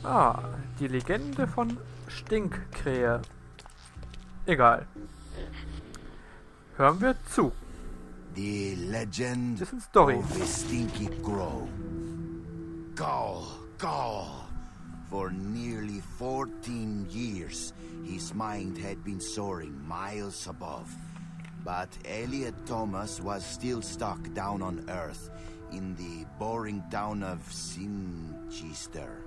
Ah, die Legende von Stinkkrähe. Egal. Hören wir zu. The legend Das ist eine Story. of a stinky crow. Caw. For nearly 14 years, his mind had been soaring miles above. But Elliot Thomas was still stuck down on Earth in the boring town of Sinchester.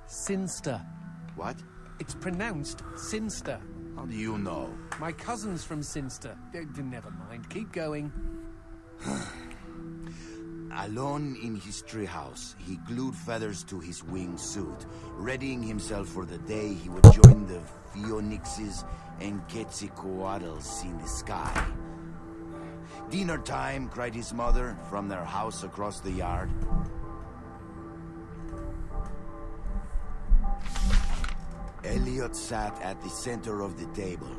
Sinster. What? It's pronounced Sinster. How do you know? My cousin's from Sinster. Never mind. Keep going. Alone in his treehouse, he glued feathers to his wingsuit, readying himself for the day he would join the phoenixes and quetzalcoatls in the sky. "Dinner time," cried his mother from their house across the yard. Elliot sat at the center of the table.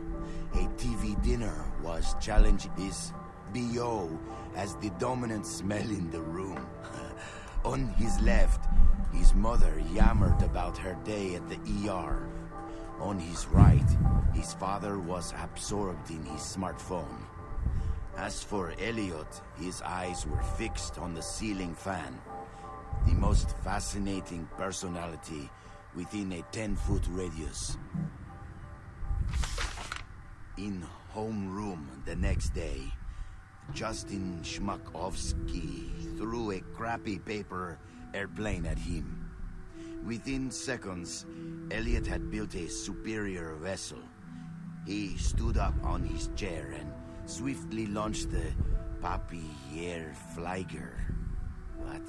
A TV dinner was challenged his BO as the dominant smell in the room. On his left, his mother yammered about her day at the ER. On his right, his father was absorbed in his smartphone. As for Elliot, his eyes were fixed on the ceiling fan, the most fascinating personality within a 10-foot radius. In homeroom the next day, Justin Schmakovsky threw a crappy paper airplane at him. Within seconds, Elliot had built a superior vessel. He stood up on his chair and swiftly launched the Papierflieger. What?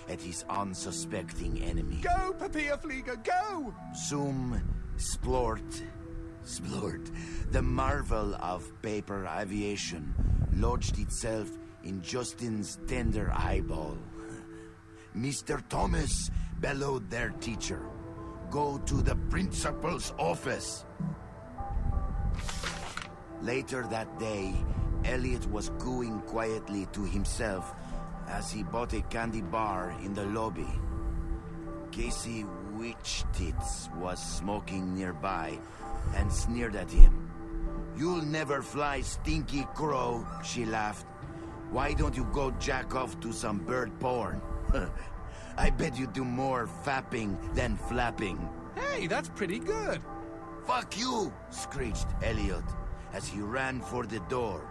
At his unsuspecting enemy. Go, Papierflieger, go! Zoom, splort. The marvel of paper aviation lodged itself in Justin's tender eyeball. "Mr. Thomas," bellowed their teacher, "go to the principal's office." Later that day, Elliot was cooing quietly to himself as he bought a candy bar in the lobby. Casey Witchtits was smoking nearby and sneered at him. "You'll never fly, stinky crow," she laughed. "Why don't you go jack off to some bird porn? I bet you do more fapping than flapping." Hey, that's pretty good. "Fuck you!" screeched Elliot as he ran for the door.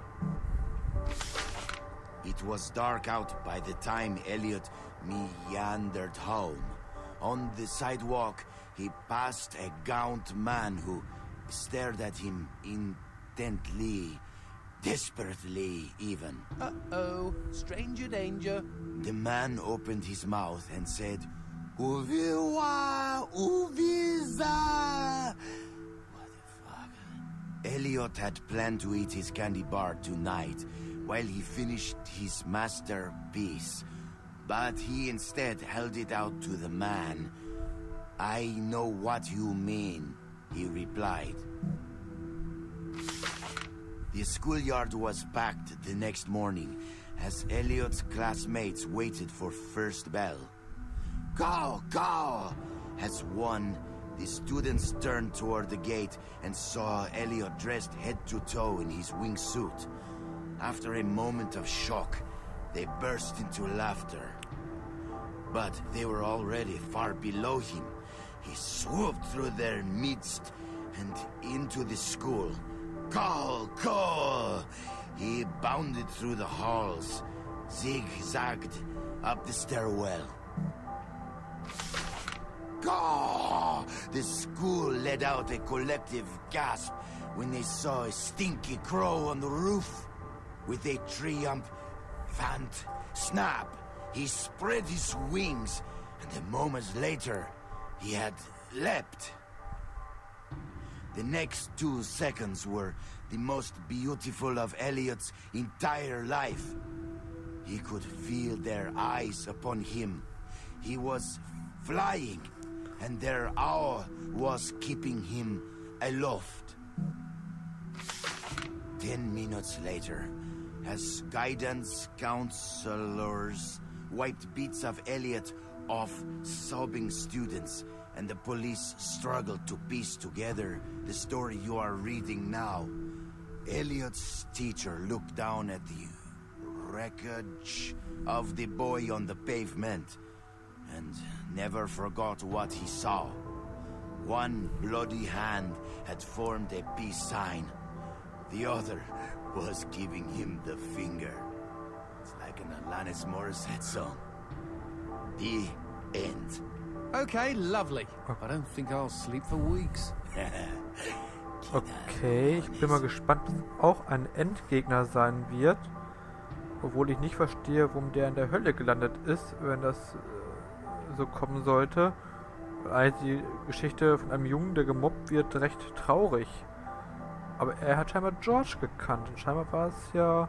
It was dark out by the time Elliot meandered home. On the sidewalk, he passed a gaunt man who stared at him intently, desperately even. Uh-oh, stranger danger. The man opened his mouth and said, "Uviwa, Uviza." What the fuck? Elliot had planned to eat his candy bar tonight while he finished his masterpiece, but he instead held it out to the man. "I know what you mean," he replied. The schoolyard was packed the next morning as Elliot's classmates waited for first bell. Go! As one, the students turned toward the gate and saw Elliot dressed head to toe in his wingsuit. After a moment of shock, they burst into laughter. But they were already far below him. He swooped through their midst and into the school. Go! He bounded through the halls, zigzagged up the stairwell. Go! The school let out a collective gasp when they saw a stinky crow on the roof. With a triumphant snap, he spread his wings, and a moment later, he had leapt. The next 2 seconds were the most beautiful of Elliot's entire life. He could feel their eyes upon him. He was flying, and their awe was keeping him aloft. 10 minutes later, as guidance counselors wiped bits of Elliot off sobbing students, and the police struggled to piece together the story you are reading now. Elliot's teacher looked down at the wreckage of the boy on the pavement and never forgot what he saw. One bloody hand had formed a peace sign. The other was giving him the finger. It's like an Alanis Morissette song. The end. Okay, lovely. I don't think I'll sleep for weeks. Okay, ich bin mal gespannt, ob es auch ein Endgegner sein wird. Obwohl ich nicht verstehe, warum der in der Hölle gelandet ist, wenn das so kommen sollte. Die Geschichte von einem Jungen, der gemobbt wird, recht traurig. Aber er hat scheinbar George gekannt. Und scheinbar war es ja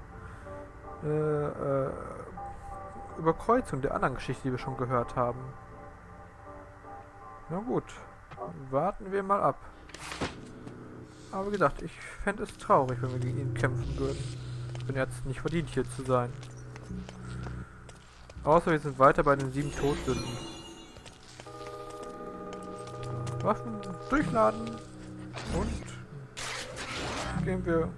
Überkreuzung der anderen Geschichte, die wir schon gehört haben. Na gut, warten wir mal ab. Aber wie gesagt, ich fände es traurig, wenn wir gegen ihn kämpfen würden. Wenn er jetzt nicht verdient, hier zu sein. Außer wir sind weiter bei den 7 Todsünden. Waffen durchladen. Und gehen wir.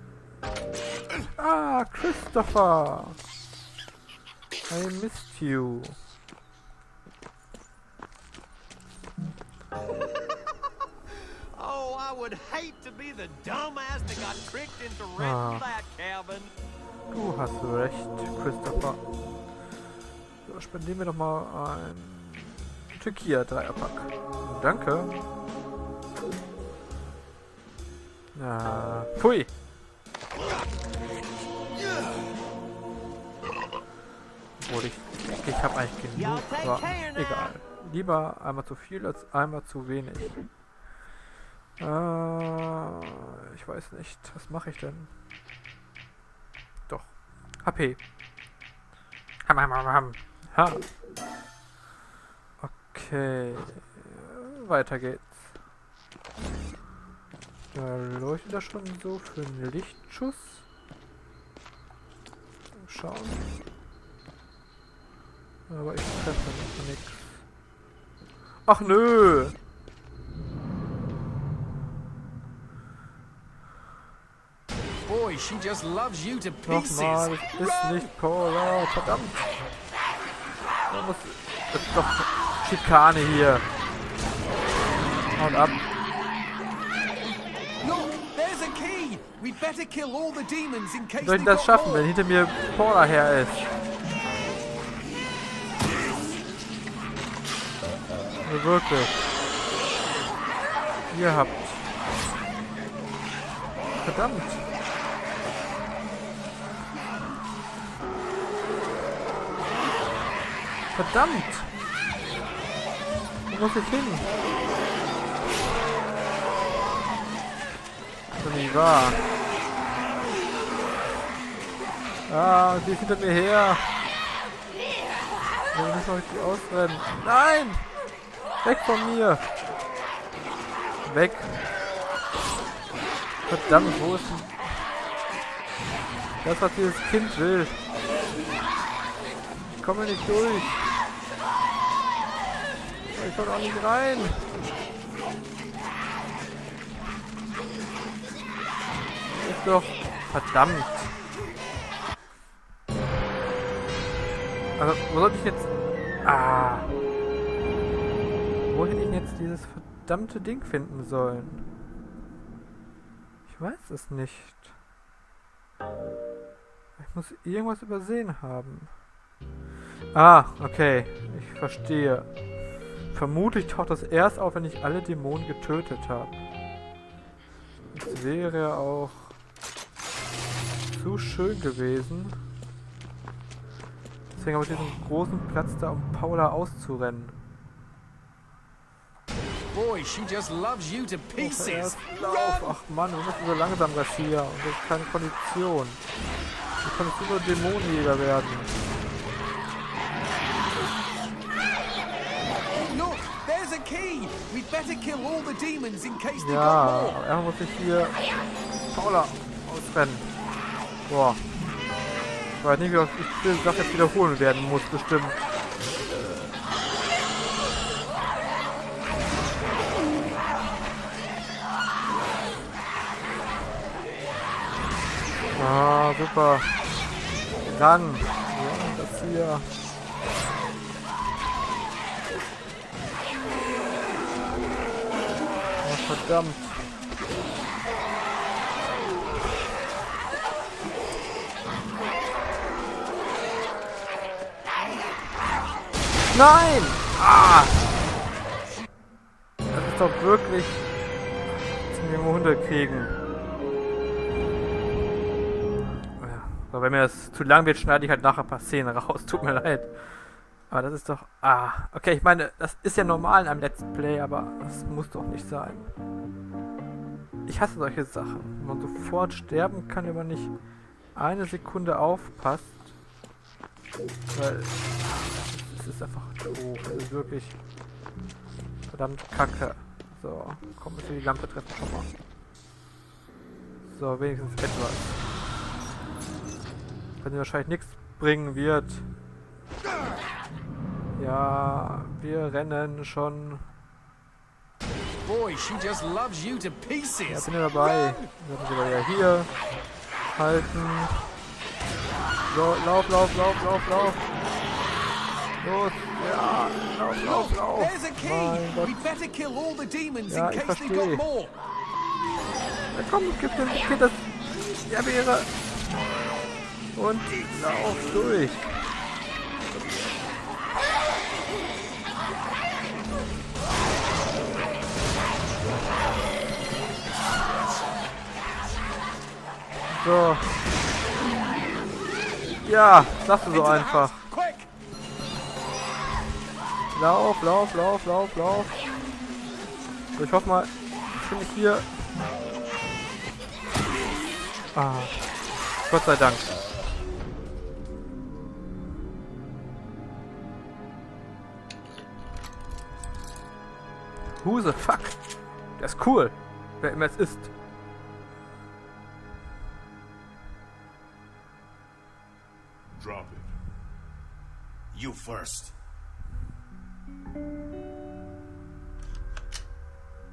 Ah, Christopher! I missed you. Oh, I would hate to be the dumbass that got tricked into renting that cabin. Du hast recht, Christopher. So, spendieren wir doch mal ein Tequila-Dreierpack. Danke. Pfui. Obwohl ich habe eigentlich genug, aber egal. Lieber einmal zu viel als einmal zu wenig. Ich weiß nicht. Was mache ich denn? Doch. HP. Ha. Okay. Weiter geht's. Da leuchtet das schon so für einen Lichtschuss. Schauen. Aber ich treffe noch nichts. Ach nö! Boy, she just loves you to pieces. Nochmal, es ist nicht Paula, verdammt! Das ist doch Schikane hier. Haut ab. Soll ich das schaffen, wenn hinter mir Paula her ist? Also wirklich. Ihr habt. Verdammt. Verdammt. Wo muss ich hin? Das ist nicht wahr. Ah, sie ist hinter mir her. Wir müssen richtig ausrennen. Nein! Weg von mir! Weg! Verdammt, wo ist denn das, was dieses Kind will? Ich komme nicht durch. Ich komme auch nicht rein. Ist doch... Verdammt! Also, wo soll ich jetzt... Ah! Wo hätte ich jetzt dieses verdammte Ding finden sollen? Ich weiß es nicht. Ich muss irgendwas übersehen haben. Ah, okay. Ich verstehe. Vermutlich taucht das erst auf, wenn ich alle Dämonen getötet habe. Das wäre ja auch zu schön gewesen. Deswegen habe ich diesen großen Platz da, um Paula auszurennen. Boy, she just loves you to pieces. Lauf. Ach Mann, wir müssen so langsam, Garcia. Und das ist keine Kondition. Du kannst nur Dämonenjäger werden. Look, there's a key. We'd better kill all the demons in case they got Ja, more. aber er muss sich hier Paula ausrennen. Boah. Ich weiß nicht, wie oft ich diese Sache jetzt wiederholen werden muss, bestimmt. super. Ran. Ja, das hier. Oh, verdammt. Nein! Ah! Das ist doch wirklich zum junge Hunde kriegen. Aber wenn mir das zu lang wird, schneide ich halt nachher ein paar Szenen raus. Tut mir leid. Aber das ist doch... Ah, okay, ich meine, das ist ja normal in einem Let's Play, aber das muss doch nicht sein. Ich hasse solche Sachen. Wenn man sofort sterben kann, wenn man nicht eine Sekunde aufpasst. Weil... Es ist einfach doof. Es ist wirklich... verdammt kacke. So, komm, bis wir die Lampe treffen. Komm mal. So, wenigstens etwas. Wenn sie wahrscheinlich nichts bringen wird. Ja, wir rennen schon. Boy, she just loves you to Ja, pieces. bin ja dabei. Dann sind wir ja hier. Halten. So, lauf. Los, ja, lauf. There's a key. Mein Gott. We'd better kill all the demons Ja, in ich case they've verstehe. got more. Ja, komm, gib dem Kind das. Ja, wäre. Und lauf durch. So. Ja, sagst du so Into the einfach. house, quick. Lauf. So, ich hoffe mal, bin ich hier. Ah. Gott sei Dank. Who the fuck? Der ist cool. Wer immer es ist. Drop it. You first.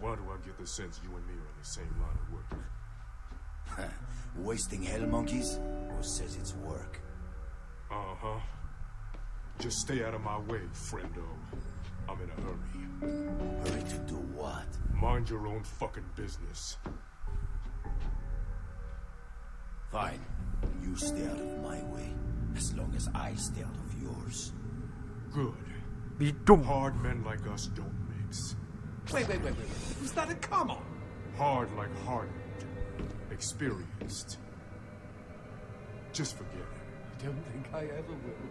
Why do I get the sense you and me are on the same line of work? Wasting hell monkeys? Who says it's work? Uh-huh. Just stay out of my way, friendo. I'm in a hurry. Hurry to do what? Mind your own fucking business. Fine. You stay out of my way. As long as I stay out of yours. Good. Wie dumm. Hard men like us don't mix. Wait. Was that a come on? Hard like hardened. Experienced. Just forget it. I don't think I ever will.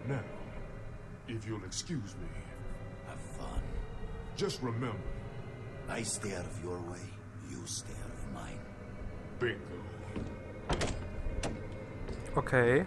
Now, if you'll excuse me, Have fun. just remember, I stay out of your way. You stay out of mine. bingo. Okay.